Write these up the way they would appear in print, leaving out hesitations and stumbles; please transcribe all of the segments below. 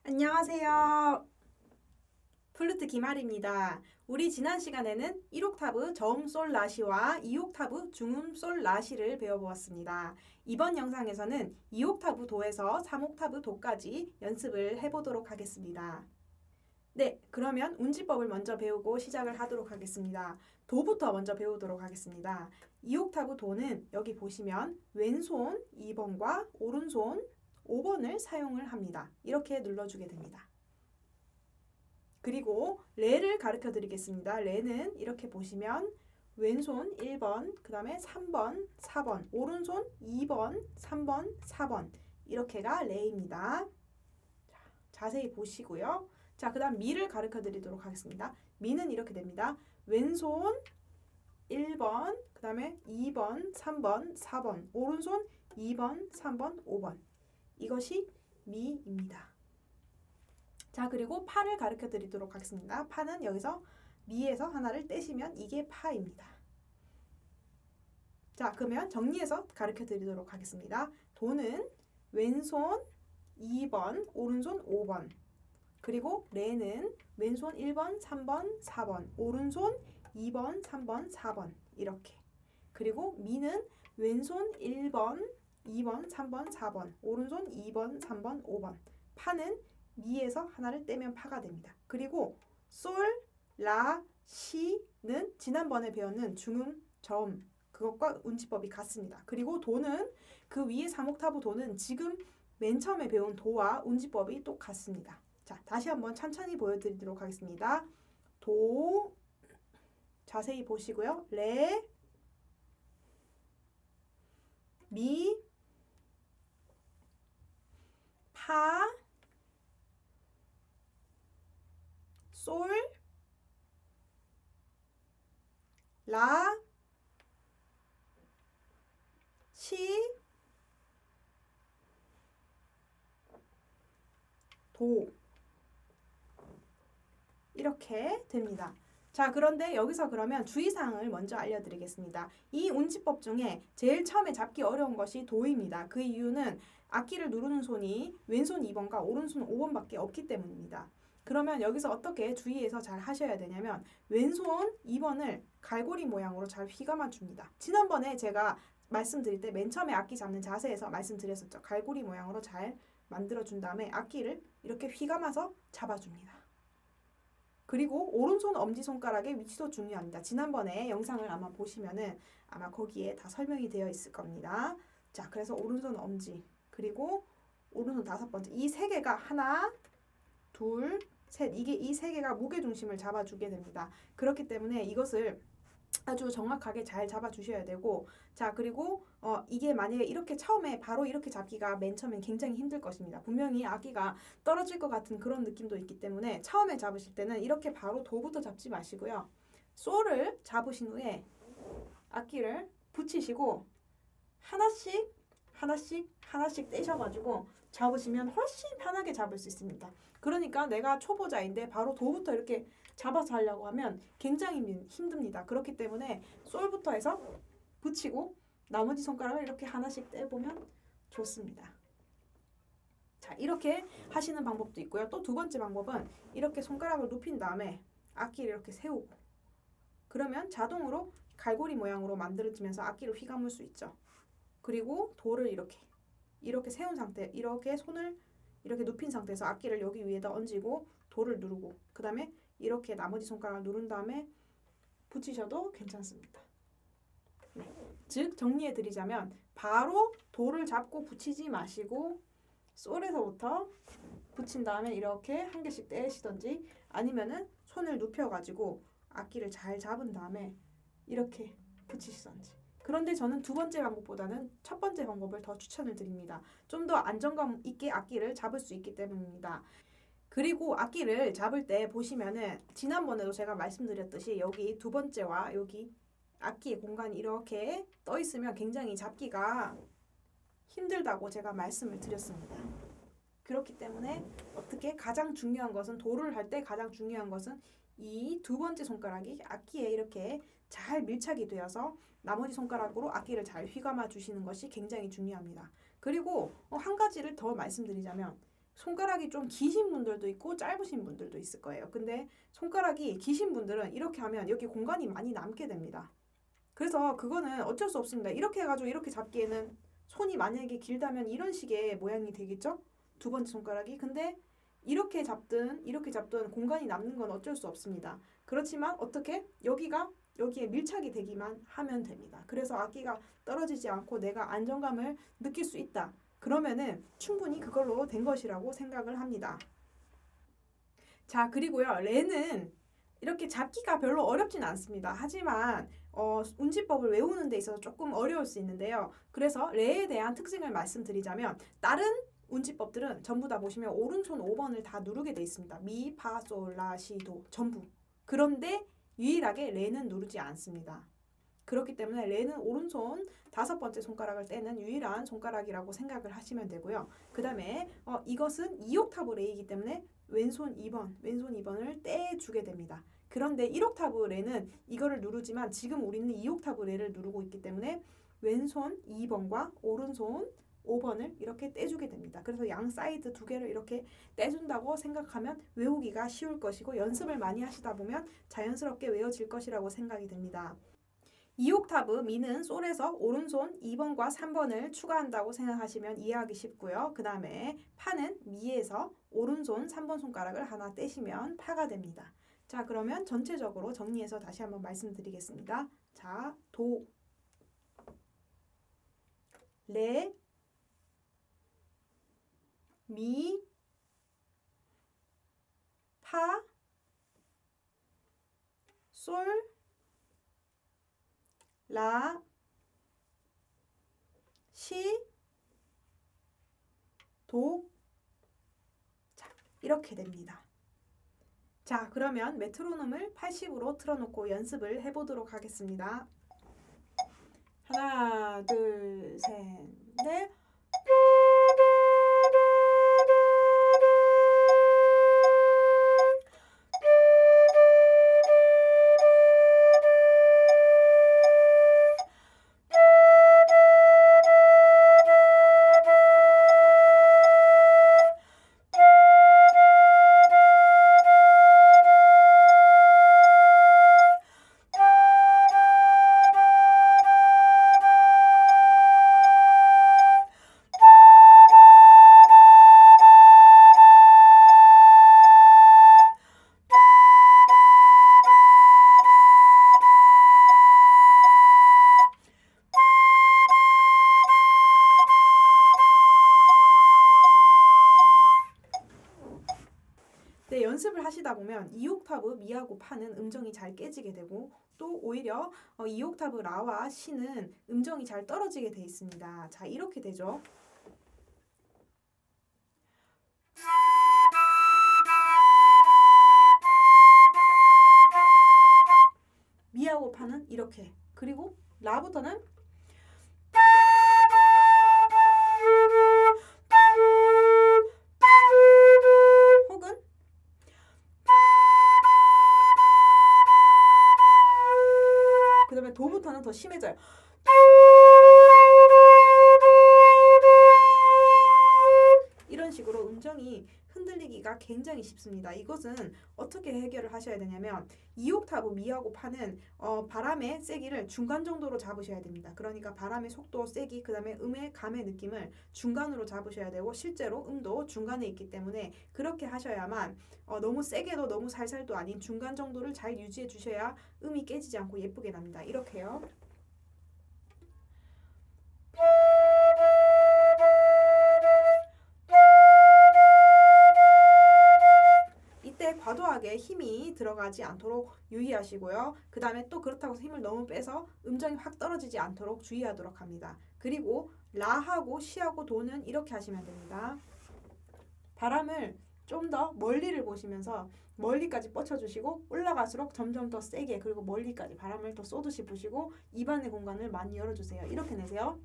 안녕하세요. 플루트 김아리입니다. 우리 지난 시간에는 1옥타브 저음 솔 라시와 2옥타브 중음 솔 라시를 배워보았습니다. 이번 영상에서는 2옥타브 도에서 3옥타브 도까지 연습을 해보도록 하겠습니다. 네, 그러면 운지법을 먼저 배우고 시작을 하도록 하겠습니다. 도부터 먼저 배우도록 하겠습니다. 2옥타브 도는 여기 보시면 왼손 2번과 오른손 5번을 사용을 합니다. 이렇게 눌러주게 됩니다. 그리고 레를 가르쳐 드리겠습니다. 레는 이렇게 보시면 왼손 1번, 그 다음에 3번, 4번, 오른손 2번, 3번, 4번 이렇게가 레입니다. 자, 자세히 보시고요. 자, 그 다음 미를 가르쳐 드리도록 하겠습니다. 미는 이렇게 됩니다. 왼손 1번, 그 다음에 2번, 3번, 4번, 오른손 2번, 3번, 5번 이것이 미입니다. 자, 그리고 파를 가르쳐 드리도록 하겠습니다. 파는 여기서 미에서 하나를 떼시면 이게 파입니다. 자, 그러면 정리해서 가르쳐 드리도록 하겠습니다. 도는 왼손 2번, 오른손 5번. 그리고 레는 왼손 1번, 3번, 4번, 오른손 2번, 3번, 4번 이렇게. 그리고 미는 왼손 1번, 2번, 3번, 4번, 오른손 2번, 3번, 5번. 파는 미에서 하나를 떼면 파가 됩니다. 그리고 솔, 라, 시는 지난번에 배웠는 중음, 저음 그것과 운치법이 같습니다. 그리고 도는 그 위에 3옥타브 도는 지금 맨 처음에 배운 도와 운치법이 똑같습니다. 자, 다시 한번 천천히 보여드리도록 하겠습니다. 도, 자세히 보시고요. 레, 미, 파, 솔, 라, 시, 도 이렇게 됩니다. 자, 그런데 여기서 그러면 주의사항을 먼저 알려드리겠습니다. 이 운치법 중에 제일 처음에 잡기 어려운 것이 도입니다. 그 이유는 악기를 누르는 손이 왼손 2번과 오른손 5번밖에 없기 때문입니다. 그러면 여기서 어떻게 주의해서 잘 하셔야 되냐면 왼손 2번을 갈고리 모양으로 잘 휘감아 줍니다. 지난번에 제가 말씀드릴 때 맨 처음에 악기 잡는 자세에서 말씀드렸었죠. 갈고리 모양으로 잘 만들어준 다음에 악기를 이렇게 휘감아서 잡아줍니다. 그리고 오른손 엄지손가락의 위치도 중요합니다. 지난번에 영상을 아마 보시면은 아마 거기에 다 설명이 되어 있을 겁니다. 자, 그래서 오른손 엄지 그리고 오른손 5번째 이 세 개가 하나, 둘, 셋 이게 이 세 개가 무게 중심을 잡아주게 됩니다. 그렇기 때문에 이것을 아주 정확하게 잘 잡아주셔야 되고 자 그리고 이게 만약에 이렇게 처음에 바로 이렇게 잡기가 맨 처음엔 굉장히 힘들 것입니다. 분명히 악기가 떨어질 것 같은 그런 느낌도 있기 때문에 처음에 잡으실 때는 이렇게 바로 도부터 잡지 마시고요. 솔을 잡으신 후에 악기를 붙이시고 하나씩 떼셔가지고 잡으시면 훨씬 편하게 잡을 수 있습니다. 그러니까 내가 초보자인데 바로 도부터 이렇게 잡아서 하려고 하면 굉장히 힘듭니다. 그렇기 때문에 솔부터 해서 붙이고 나머지 손가락을 이렇게 하나씩 떼보면 좋습니다. 자, 이렇게 하시는 방법도 있고요. 또 두 번째 방법은 이렇게 손가락을 눕힌 다음에 악기를 이렇게 세우고 그러면 자동으로 갈고리 모양으로 만들어지면서 악기를 휘감을 수 있죠. 그리고 돌을 이렇게 세운 상태, 이렇게 손을 이렇게 눕힌 상태에서 악기를 여기 위에다 얹고 돌을 누르고 그 다음에 이렇게 나머지 손가락을 누른 다음에 붙이셔도 괜찮습니다. 네. 즉 정리해 드리자면 바로 돌을 잡고 붙이지 마시고 솔에서부터 붙인 다음에 이렇게 한 개씩 떼시던지 아니면은 손을 눕혀가지고 악기를 잘 잡은 다음에 이렇게 붙이시던지. 그런데 저는 두 번째 방법보다는 첫 번째 방법을 더 추천을 드립니다. 좀 더 안정감 있게 악기를 잡을 수 있기 때문입니다. 그리고 악기를 잡을 때 보시면은 지난번에도 제가 말씀드렸듯이 여기 두 번째와 여기 악기의 공간이 이렇게 떠 있으면 굉장히 잡기가 힘들다고 제가 말씀을 드렸습니다. 그렇기 때문에 어떻게 가장 중요한 것은 도를 할 때 가장 중요한 것은 이 두 번째 손가락이 악기에 이렇게 잘 밀착이 되어서 나머지 손가락으로 악기를 잘 휘감아 주시는 것이 굉장히 중요합니다. 그리고 한 가지를 더 말씀드리자면 손가락이 좀 기신 분들도 있고 짧으신 분들도 있을 거예요. 근데 손가락이 기신 분들은 이렇게 하면 여기 공간이 많이 남게 됩니다. 그래서 그거는 어쩔 수 없습니다. 이렇게 해가지고 이렇게 잡기에는 손이 만약에 길다면 이런 식의 모양이 되겠죠? 두 번째 손가락이. 근데 이렇게 잡든 공간이 남는 건 어쩔 수 없습니다. 그렇지만 어떻게? 여기에 밀착이 되기만 하면 됩니다. 그래서 악기가 떨어지지 않고 내가 안정감을 느낄 수 있다. 그러면은 충분히 그걸로 된 것이라고 생각을 합니다. 자, 그리고요. 레는 이렇게 잡기가 별로 어렵진 않습니다. 하지만 운지법을 외우는 데 있어서 조금 어려울 수 있는데요. 그래서 레에 대한 특징을 말씀드리자면 다른 운지법들은 전부 다 보시면 오른손 5번을 다 누르게 돼 있습니다. 미, 파, 솔, 라, 시, 도 전부. 그런데 유일하게 레는 누르지 않습니다. 그렇기 때문에 레는 오른손 5번째 손가락을 떼는 유일한 손가락이라고 생각을 하시면 되고요. 그 다음에 이것은 2옥타브 레이기 때문에 왼손 2번을 떼주게 됩니다. 그런데 1옥타브 레는 이거를 누르지만 지금 우리는 2옥타브 레를 누르고 있기 때문에 왼손 2번과 오른손 5번을 이렇게 떼주게 됩니다. 그래서 양 사이드 두 개를 이렇게 떼준다고 생각하면 외우기가 쉬울 것이고 연습을 많이 하시다 보면 자연스럽게 외워질 것이라고 생각이 됩니다. 2옥타브 미는 솔에서 오른손 2번과 3번을 추가한다고 생각하시면 이해하기 쉽고요. 그 다음에 파는 미에서 오른손 3번 손가락을 하나 떼시면 파가 됩니다. 자, 그러면 전체적으로 정리해서 다시 한번 말씀드리겠습니다. 자, 도, 레, 미, 파, 솔, 라, 시, 도. 자, 이렇게 됩니다. 자, 그러면 메트로놈을 80으로 틀어놓고 연습을 해보도록 하겠습니다. 하나, 둘, 셋, 넷. 네, 연습을 하시다 보면 2옥타브 미하고 파는 음정이 잘 깨지게 되고 또 오히려 2옥타브 라와 시는 음정이 잘 떨어지게 돼 있습니다. 자, 이렇게 되죠. 미하고 파는 이렇게. 그리고 라부터는 혹은 그 다음에 도부터는 더 심해져요. 이런 식으로 음정이 흔들리기가 굉장히 쉽습니다. 이것은 어떻게 해결을 하셔야 되냐면 2옥타브 미하고 파는 바람의 세기를 중간 정도로 잡으셔야 됩니다. 그러니까 바람의 속도, 세기, 그 다음에 음의 감의 느낌을 중간으로 잡으셔야 되고 실제로 음도 중간에 있기 때문에 그렇게 하셔야만 너무 세게도 너무 살살도 아닌 중간 정도를 잘 유지해 주셔야 음이 깨지지 않고 예쁘게 납니다. 이렇게요. 이때 과도하게 힘이 들어가지 않도록 유의하시고요. 그 다음에 또 그렇다고 해서 힘을 너무 빼서 음정이 확 떨어지지 않도록 주의하도록 합니다. 그리고 라하고 시하고 도는 이렇게 하시면 됩니다. 바람을 좀 더 멀리를 보시면서 멀리까지 뻗쳐주시고 올라갈수록 점점 더 세게 그리고 멀리까지 바람을 더 쏘듯이 부시고 입안의 공간을 많이 열어주세요. 이렇게 내세요.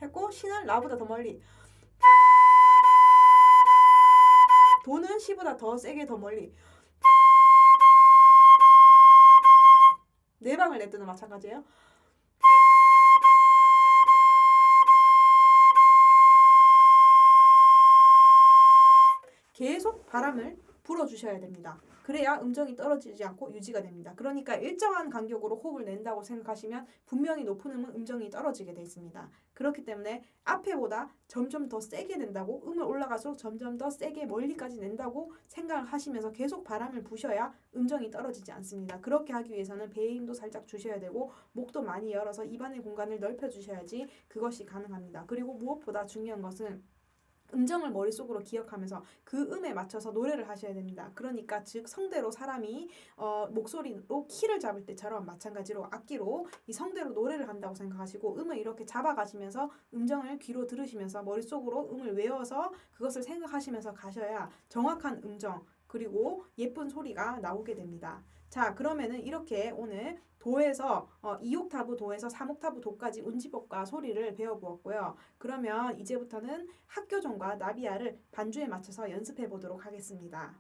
했고 시는 라보다 더 멀리 도는 시보다 더 세게 더 멀리 네 방을 낼 때는 마찬가지예요. 계속 바람을 불어주셔야 됩니다. 그래야 음정이 떨어지지 않고 유지가 됩니다. 그러니까 일정한 간격으로 호흡을 낸다고 생각하시면 분명히 높은 음정이 떨어지게 돼 있습니다. 그렇기 때문에 앞에보다 점점 더 세게 낸다고, 음을 올라갈수록 점점 더 세게 멀리까지 낸다고 생각을 하시면서 계속 바람을 부셔야 음정이 떨어지지 않습니다. 그렇게 하기 위해서는 배에 힘도 살짝 주셔야 되고 목도 많이 열어서 입안의 공간을 넓혀 주셔야지 그것이 가능합니다. 그리고 무엇보다 중요한 것은 음정을 머릿속으로 기억하면서 그 음에 맞춰서 노래를 하셔야 됩니다. 그러니까 즉 성대로 사람이 목소리로 키를 잡을 때처럼 마찬가지로 악기로 이 성대로 노래를 한다고 생각하시고 음을 이렇게 잡아가시면서 음정을 귀로 들으시면서 머릿속으로 음을 외워서 그것을 생각하시면서 가셔야 정확한 음정 그리고 예쁜 소리가 나오게 됩니다. 자, 그러면은 이렇게 오늘 도에서 2옥타브 도에서 3옥타브 도까지 운지법과 소리를 배워보았고요. 그러면 이제부터는 학교종과 나비야를 반주에 맞춰서 연습해 보도록 하겠습니다.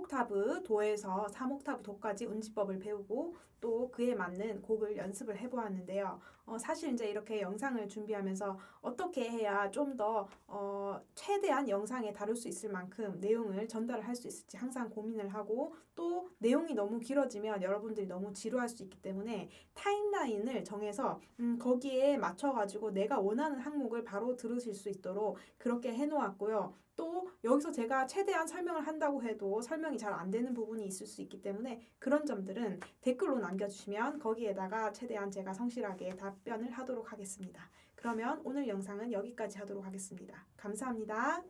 3옥타브 도에서 3옥타브 도까지 운지법을 배우고 또 그에 맞는 곡을 연습을 해보았는데요. 사실 이제 이렇게 영상을 준비하면서 어떻게 해야 좀 더 최대한 영상에 다룰 수 있을 만큼 내용을 전달을 할 수 있을지 항상 고민을 하고 또 내용이 너무 길어지면 여러분들이 너무 지루할 수 있기 때문에 타임라인을 정해서 거기에 맞춰가지고 내가 원하는 항목을 바로 들으실 수 있도록 그렇게 해놓았고요. 또 여기서 제가 최대한 설명을 한다고 해도 설명이 잘 안 되는 부분이 있을 수 있기 때문에 그런 점들은 댓글로 남겨주시면 거기에다가 최대한 제가 성실하게 답변을 하도록 하겠습니다. 그러면 오늘 영상은 여기까지 하도록 하겠습니다. 감사합니다.